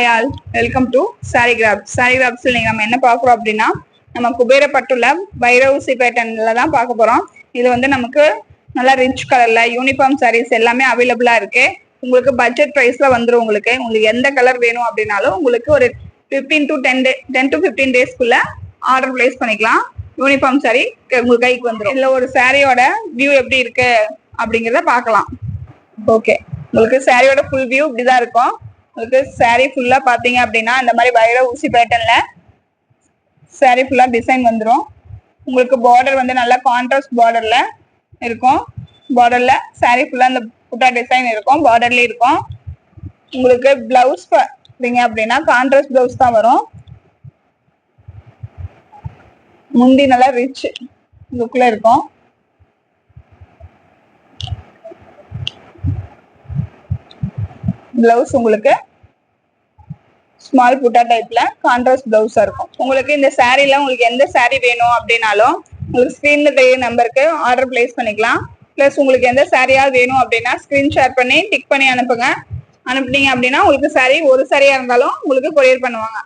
Hi all, welcome to Sari Crops. Sari கிராப்ஸ்ல நீங்க நம்ம என்ன பார்க்குறோம் அப்படின்னா, நம்ம குபேர பட்டுல வைர ஊசி பேட்டர்ன்ல தான் பார்க்க போறோம். இது வந்து நமக்கு நல்லா ரிச் கலர்ல யூனிஃபார்ம் சாரீஸ் எல்லாமே அவைலபிளா இருக்கு. உங்களுக்கு பட்ஜெட் ப்ரைஸ்ல வந்துடும். உங்களுக்கு எந்த கலர் வேணும் அப்படின்னாலும் உங்களுக்கு ஒரு 10 to 15 டேஸ்க்குள்ள ஆர்டர் பிளேஸ் பண்ணிக்கலாம். யூனிஃபார்ம் சாரி உங்களுக்கு கைக்கு வந்துடும். இதுல ஒரு சாரியோட வியூ எப்படி இருக்கு அப்படிங்கிறத பார்க்கலாம். ஓகே, உங்களுக்கு சாரியோட ஃபுல் வியூ இப்படிதான் இருக்கும். உங்களுக்கு சாரி ஃபுல்லா பாத்தீங்க அப்படின்னா இந்த மாதிரி வைர ஊசி பேட்டர்ன்ல சாரி ஃபுல்லா டிசைன் வந்துடும். உங்களுக்கு பார்டர் வந்து நல்லா கான்ட்ராஸ்ட் பார்டர்ல இருக்கும். பார்டர்ல சாரி ஃபுல்லா இந்த புட்டா டிசைன் இருக்கும், பார்டர்லயும் இருக்கும். உங்களுக்கு பிளவுஸ் பார்த்தீங்க அப்படின்னா கான்ட்ராஸ்ட் பிளவுஸ் தான் வரும். முந்தி நல்லா ரிச் லுக்ல இருக்கும். பிளவுஸ் உங்களுக்கு ஸ்மால் புட்டா டைப்ல கான்ட்ராஸ்ட் பிளவுஸா இருக்கும். உங்களுக்கு இந்த சாரீல உங்களுக்கு எந்த சாரீ வேணும் அப்படின்னாலும் உங்களுக்கு ஸ்கிரீன்ல தெரிய நம்பருக்கு ஆர்டர் பிளேஸ் பண்ணிக்கலாம். பிளஸ் உங்களுக்கு எந்த சாரியாவது வேணும் அப்படின்னா ஸ்கிரீன் ஷேர் பண்ணி டிக் பண்ணி அனுப்புங்க. அனுப்புனீங்க அப்படின்னா உங்களுக்கு சாரீ ஒரு சாரியா இருந்தாலும் உங்களுக்கு கொரியர் பண்ணுவாங்க.